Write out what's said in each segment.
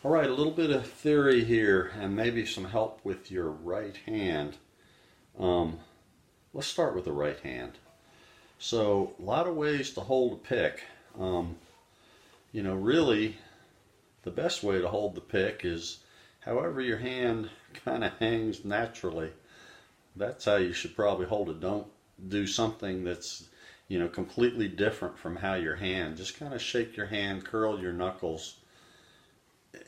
All right, a little bit of theory here and maybe some help with your right hand. Um, let's start with the right hand. So, a lot of ways to hold a pick. Really, the best way to hold the pick is however your hand kind of hangs naturally. That's how you should probably hold it. Don't do something that's, completely different from how your hand. Just kind of shake your hand, curl your knuckles.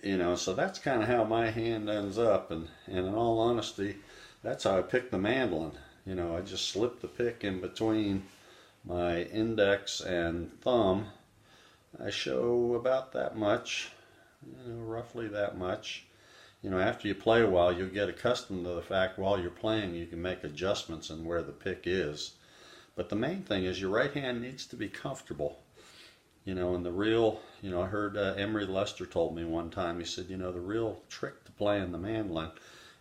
So that's kind of how my hand ends up, and in all honesty, that's how I pick the mandolin. I just slip the pick in between my index and thumb. I show about that much, roughly that much. After you play a while, you'll get accustomed to the fact while you're playing you can make adjustments in where the pick is. But the main thing is your right hand needs to be comfortable. And the real, I heard Emery Lester told me one time, he said, the real trick to playing the mandolin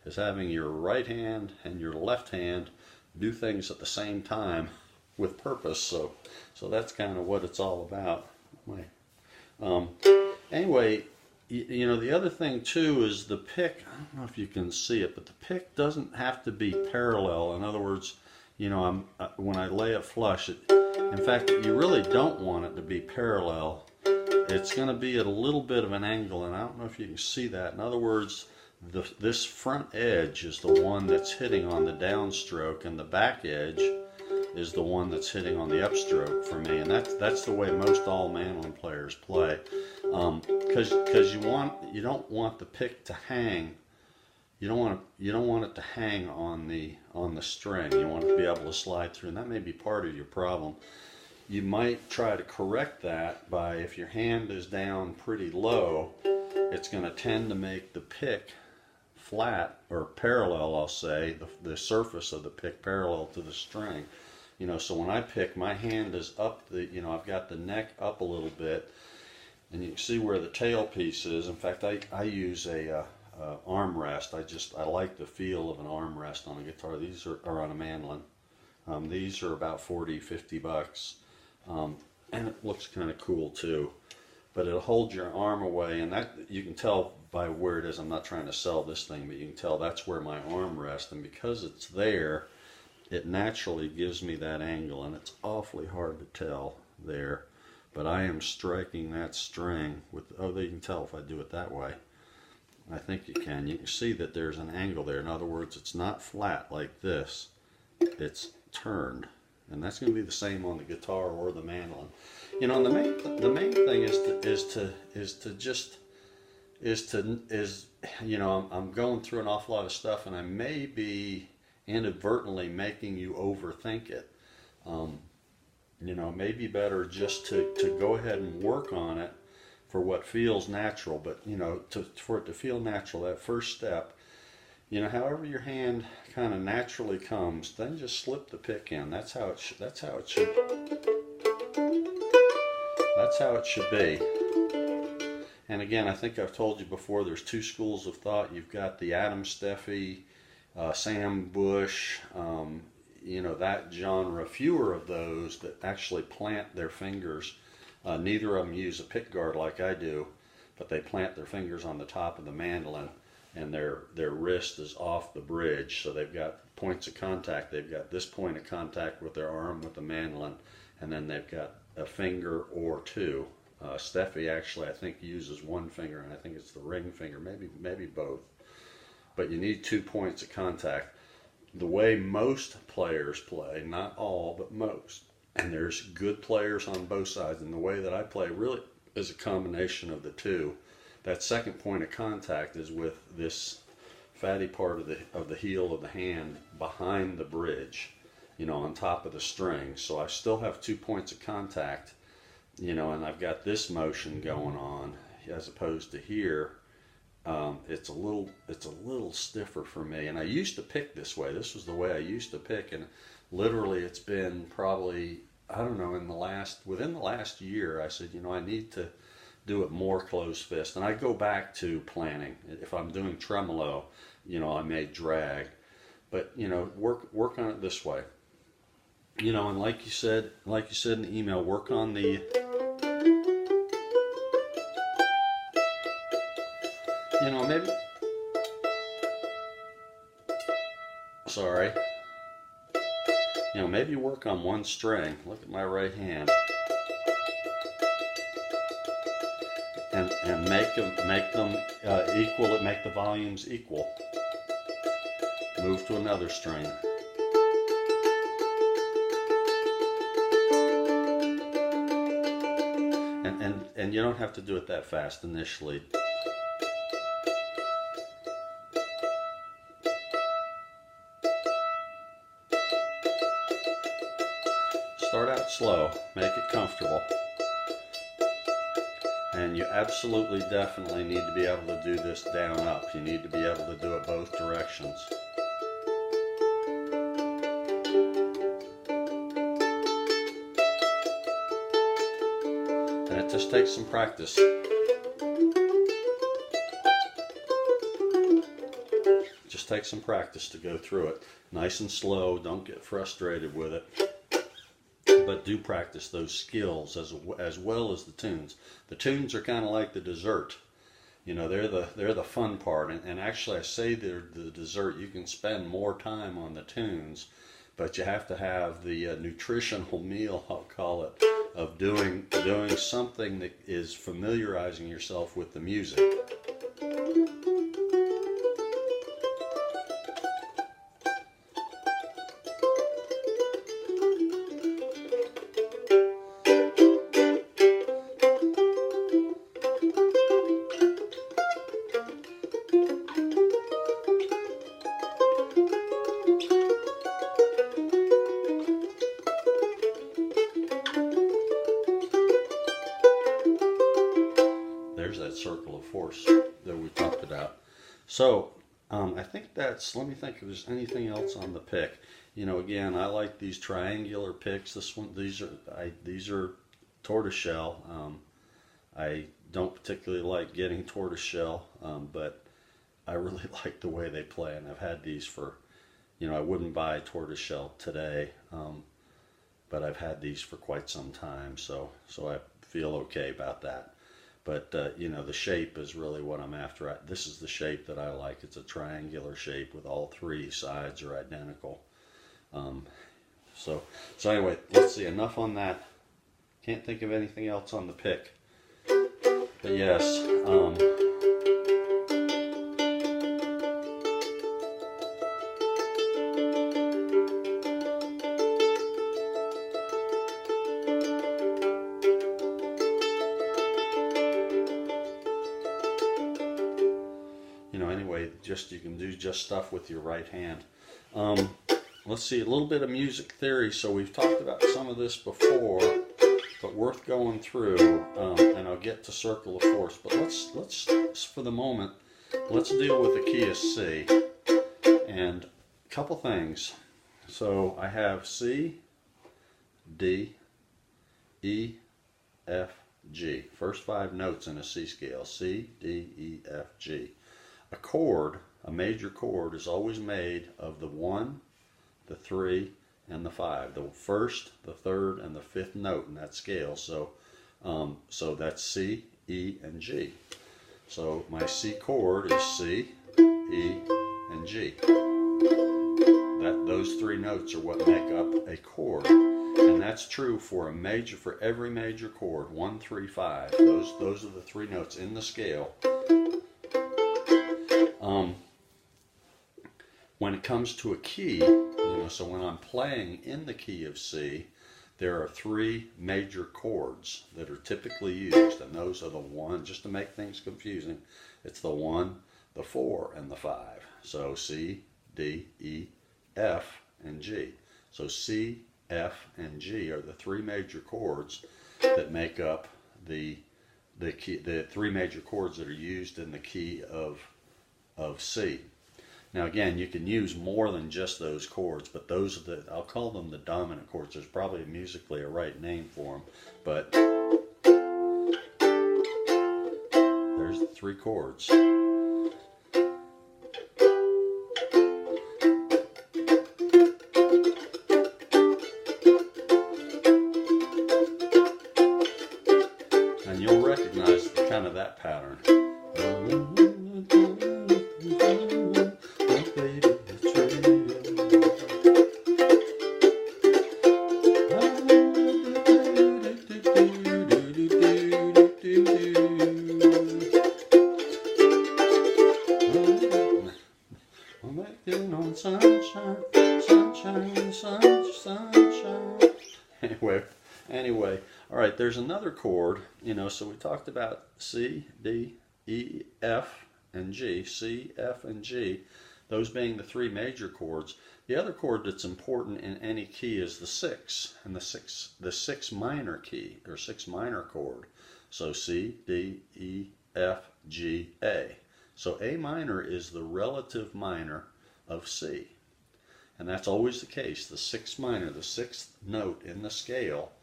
is having your right hand and your left hand do things at the same time with purpose. So that's kind of what it's all about. Anyway, the other thing too is the pick, I don't know if you can see it, but the pick doesn't have to be parallel. In other words, when I lay it flush, in fact, you really don't want it to be parallel. It's going to be at a little bit of an angle, and I don't know if you can see that. In other words, this front edge is the one that's hitting on the downstroke, and the back edge is the one that's hitting on the upstroke for me, and that's the way most all mandolin players play. Because you don't want the pick to hang. You don't want it to hang on the string. You want it to be able to slide through, and that may be part of your problem. You might try to correct that by, if your hand is down pretty low, it's going to tend to make the pick flat or parallel. I'll say the surface of the pick parallel to the string. So when I pick, my hand is up. I've got the neck up a little bit, and you can see where the tail piece is. In fact, I use a armrest. I like the feel of an armrest on a guitar. These are on a mandolin. These are about 40-50 bucks, and it looks kind of cool too. But it'll hold your arm away, and that you can tell by where it is. I'm not trying to sell this thing, but you can tell that's where my arm rests, and because it's there, it naturally gives me that angle, and it's awfully hard to tell there. But I am striking that string with, you can tell if I do it that way. I think you can. You can see that there's an angle there. In other words, it's not flat like this. It's turned, and that's going to be the same on the guitar or the mandolin. And the main thing I'm going through an awful lot of stuff, and I may be inadvertently making you overthink it. It may be better just to go ahead and work on it for what feels natural, but for it to feel natural, that first step, however your hand kind of naturally comes, then just slip the pick in. That's how it should be. And again, I think I've told you before, there's two schools of thought. You've got the Adam Steffi, Sam Bush, that genre. Fewer of those that actually plant their fingers. Neither of them use a pick guard like I do, but they plant their fingers on the top of the mandolin, and their wrist is off the bridge, so they've got points of contact. They've got this point of contact with their arm with the mandolin, and then they've got a finger or two. Steffi actually, I think, uses one finger, and I think it's the ring finger, maybe both. But you need 2 points of contact. The way most players play, not all, but most, and there's good players on both sides, and the way that I play really is a combination of the two. That second point of contact is with this fatty part of the heel of the hand behind the bridge, on top of the string. So I still have 2 points of contact, and I've got this motion going on as opposed to here. It's a little stiffer for me, and I used to pick this way. This was the way I used to pick, and literally it's been probably, I don't know, within the last year, I said, I need to do it more closed fist. And I go back to planning. If I'm doing tremolo, I may drag, but work on it this way. And like you said in the email, work on the you know, maybe, sorry, you know, maybe work on one string. Look at my right hand. And make them equal, make the volumes equal. Move to another string. And you don't have to do it that fast initially. Start out slow, make it comfortable. And you absolutely definitely need to be able to do this down up. You need to be able to do it both directions. And it just takes some practice. Just takes some practice to go through it. Nice and slow, don't get frustrated with it. But do practice those skills as well as the tunes. The tunes are kind of like the dessert. You know, they're the fun part. And actually, I say they're the dessert. You can spend more time on the tunes, but you have to have the nutritional meal, I'll call it, of doing something that is familiarizing yourself with the music. There's that circle of force that we talked about. So I think that's, let me think if there's anything else on the pick. You know, again, I like these triangular picks. These are tortoiseshell. I don't particularly like getting tortoiseshell, but I really like the way they play, and I've had these for, you know, I wouldn't buy tortoiseshell today, but I've had these for quite some time, so I feel okay about that. But you know, the shape is really what I'm after. This is the shape that I like. It's a triangular shape with all three sides are identical. So anyway, let's see. Enough on that. Can't think of anything else on the pick. But yes. You know, anyway, you can do just stuff with your right hand. Let's see, a little bit of music theory. So we've talked about some of this before, but worth going through, and I'll get to circle of force. But let's for the moment, let's deal with the key of C. And a couple things. So I have C, D, E, F, G. First 5 notes in a C scale. C, D, E, F, G. A chord, a major chord, is always made of the 1, the 3, and the 5. The first, the third, and the 5th note in that scale. So that's C, E, and G. So my C chord is C, E, and G. Those 3 notes are what make up a chord. And that's true for every major chord. 1, 3, 5. Those are the 3 notes in the scale. When it comes to a key, you know, so when I'm playing in the key of C, there are 3 major chords that are typically used, and those are the 1, just to make things confusing, it's the 1, the 4, and the 5. So C, D, E, F, and G. So C, F, and G are the 3 major chords that make up the 3 major chords that are used in the key of C. Now again, you can use more than just those chords, but those are I'll call them the dominant chords. There's probably musically a right name for them, but there's the 3 chords. And you'll recognize kind of that pattern. there's another chord, you know, so we talked about C, D, E, F, and G. C, F, and G, those being the three major chords. The other chord that's important in any key is the six, and the six minor key, or six minor chord. So C, D, E, F, G, A. So A minor is the relative minor of C. And that's always the case. The sixth minor, the sixth note in the scale,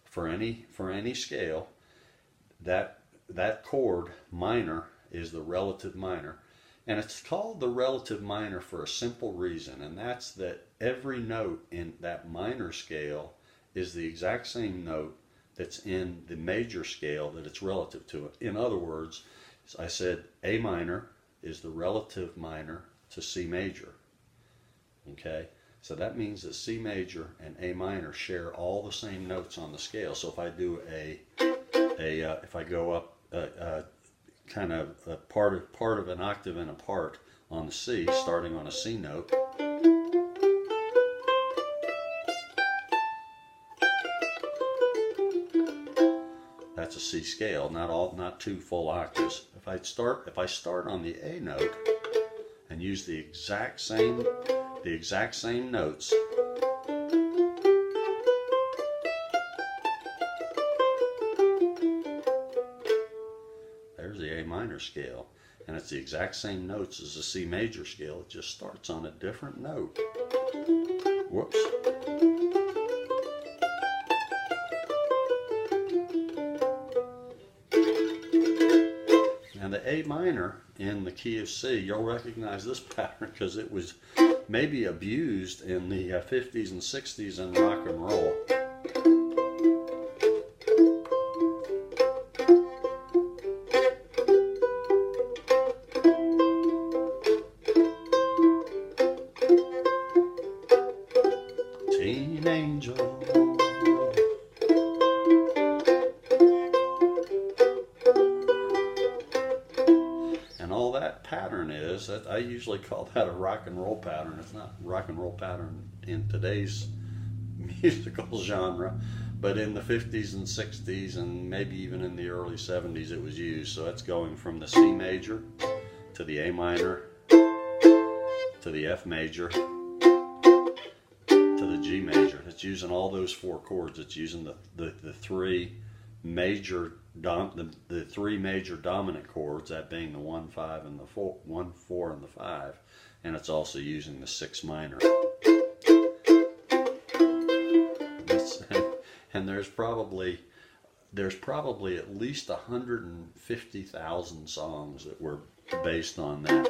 for any scale, that chord minor is the relative minor. And it's called the relative minor for a simple reason, and that's that every note in that minor scale is the exact same note that's in the major scale that it's relative to. In other words, I said A minor is the relative minor to C major. Okay, so that means that C major and A minor share all the same notes on the scale. So if I do if I go up kind of a part of an octave and a part on the C, starting on a C note, that's a C scale, not two full octaves. If I start on the A note and use the exact same notes, there's the A minor scale, and it's the exact same notes as the C major scale. It just starts on a different note. Whoops. Now the A minor in the key of C, you'll recognize this pattern because it was maybe abused in the 50s and 60s in rock and roll. Teen angel. And all that pattern is, that I usually call that a rock and roll pattern. It's not rock and roll pattern in today's musical genre, but in the 50s and 60s and maybe even in the early 70s it was used. So that's going from the C major to the A minor to the F major to the G major. It's using all those four chords. It's using the three major dominant chords, that being the 1, 5, and the 1, 4, and the 5, and it's also using the 6 minor. And there's probably at least 150,000 songs that were based on that.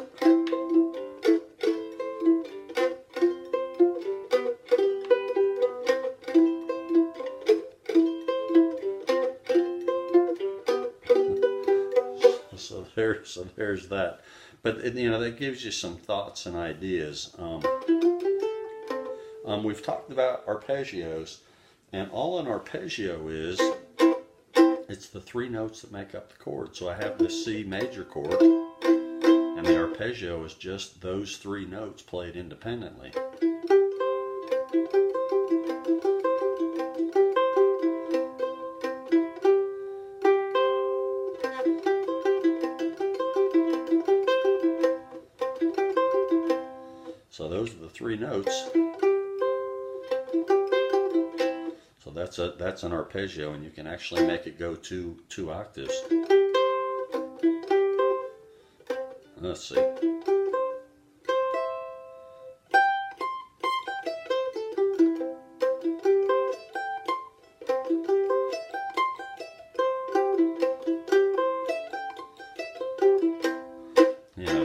So there's that. But you know, that gives you some thoughts and ideas. We've talked about arpeggios, and all an arpeggio is, it's the three notes that make up the chord. So I have the C major chord, and the arpeggio is just those three notes played independently. So those are the three notes. So that's an arpeggio, and you can actually make it go two octaves. Let's see.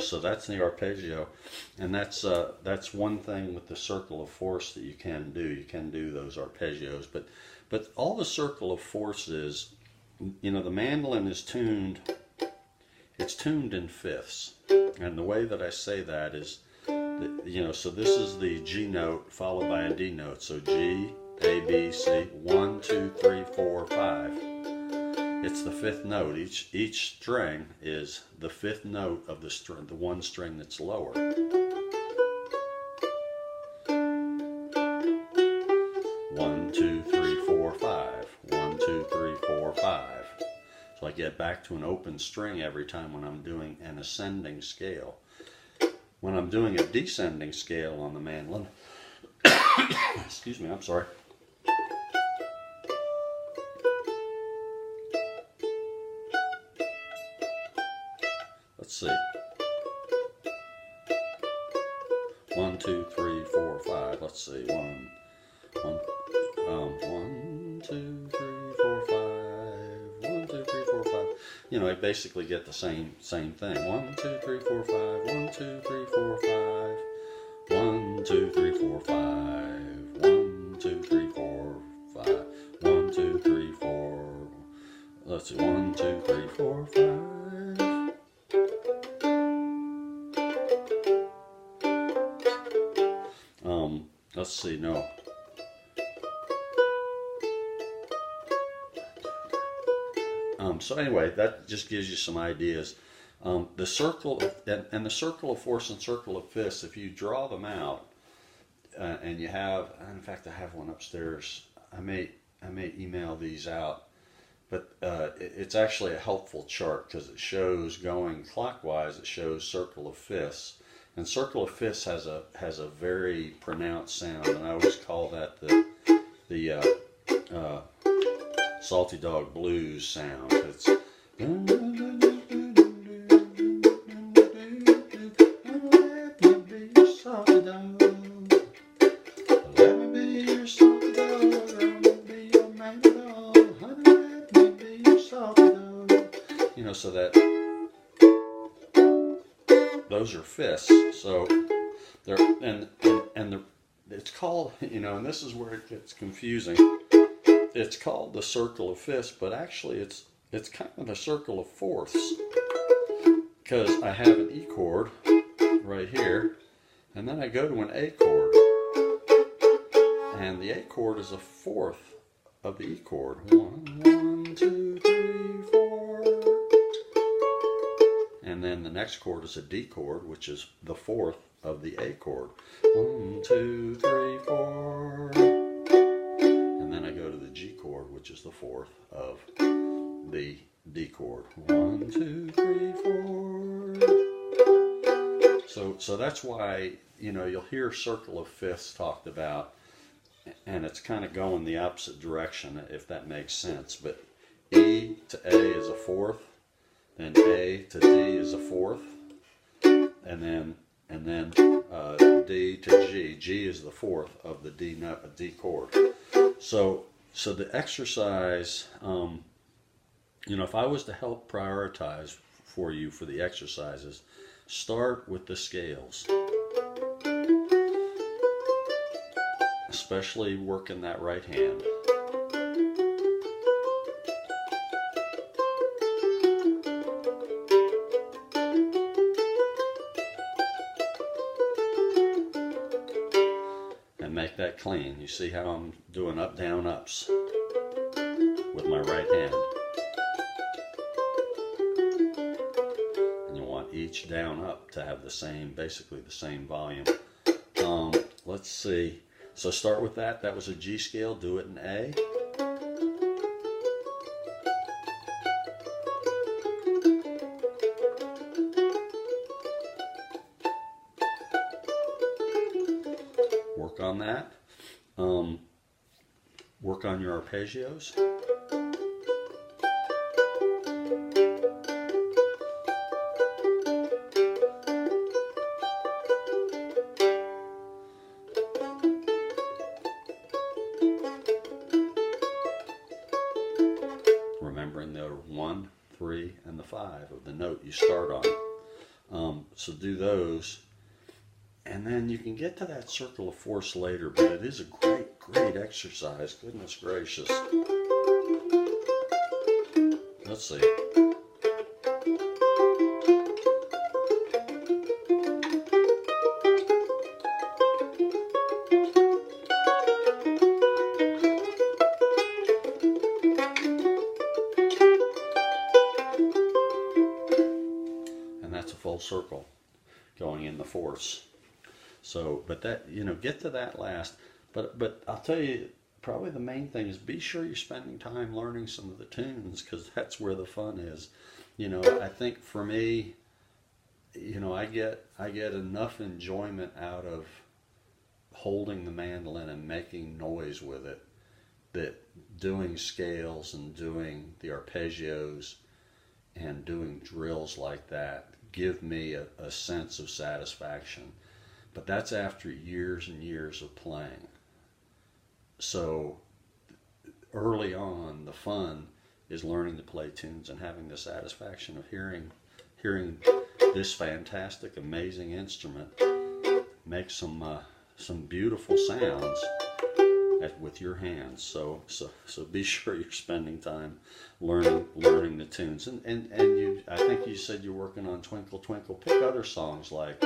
So that's the arpeggio, and that's one thing with the circle of force that you can do. You can do those arpeggios, but all the circle of force is, you know, the mandolin is tuned. It's tuned in fifths, and the way that I say that is, you know, so this is the G note followed by a D note. So G, A, B, C, 1, 2, 3, 4, 5. It's the fifth note. Each string is the fifth note of the string, the one string that's lower. 1, 2, 3, 4, 5. 1, 2, 3, 4, I get back to an open string every time when I'm doing an ascending scale. When I'm doing a descending scale on the mandolin, excuse me, I'm sorry. Let's see. 1, 2, 3, 4, 5. Let's see. 1, 2, 3, 4, 5. 1, 2, 3, 4, 5. You know, I basically get the same thing. 1, 2, 3, 4, 5. 1, 2, 3, 4, 5. 1, 2, 3, 4, 5. 1, 2, 3, 4, 5. 1, 2, 3, 4. Let's see. 1, 2, 3, 4, 5. Let's see, no. So anyway, that just gives you some ideas. The circle and the circle of fourths and circle of fifths, if you draw them out, and you have, in fact, I have one upstairs. I may email these out, but it's actually a helpful chart because it shows going clockwise. It shows circle of fifths. And circle of fifths has a very pronounced sound, and I always call that the Salty Dog Blues sound. It's salty dog, let me be your salty dog, let me be your man dog, honey, let me be your salty dog. You know, so that. Those are fifths, so they're and it's called, you know, and this is where it gets confusing. It's called the circle of fifths, but actually it's kind of a circle of fourths, because I have an E chord right here, and then I go to an A chord, and the A chord is a fourth of the E chord. 1, 1, 2, 3, 4. And then the next chord is a D chord, which is the fourth of the A chord. 1, 2, 3, 4. And then I go to the G chord, which is the fourth of the D chord. 1, 2, 3, 4. So that's why, you know, you'll hear circle of fifths talked about, and it's kind of going the opposite direction, if that makes sense. But E to A is a fourth. And A to D is a fourth, and then D to G. G is the fourth of the D chord. So the exercise, you know, if I was to help prioritize for you for the exercises, start with the scales, especially working that right hand. Make that clean. You see how I'm doing up, down, ups with my right hand. And you want each down, up to have the same, basically the same volume. Let's see. So start with that. That was a G scale. Do it in A. Work on that. Work on your arpeggios. Remembering the 1, 3, and the 5 of the note you start on. So do those. And then you can get to that circle of fourths later, but it is a great exercise. Goodness gracious. Let's see. And that's a full circle going in the fourths. So, but that, you know, get to that last. But I'll tell you, probably the main thing is be sure you're spending time learning some of the tunes, because that's where the fun is. You know, I think for me, you know, I get enough enjoyment out of holding the mandolin and making noise with it, that doing scales and doing the arpeggios and doing drills like that give me a sense of satisfaction. But that's after years and years of playing. So early on, the fun is learning to play tunes and having the satisfaction of hearing this fantastic, amazing instrument make some beautiful sounds with your hands. So be sure you're spending time learning the tunes. And you, I think you said you're working on Twinkle Twinkle. Pick other songs like.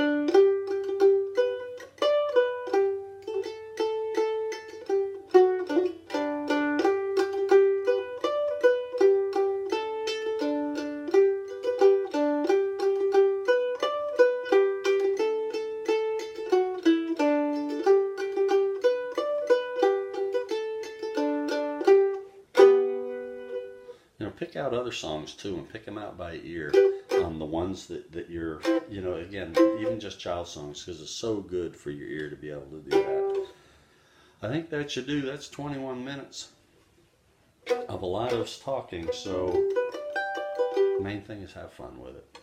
You know, pick out other songs too, and pick them out by ear on the ones that you're, you know, again, even just child songs, because it's so good for your ear to be able to do that. I think that should do. That's 21 minutes of a lot of us talking, so the main thing is have fun with it.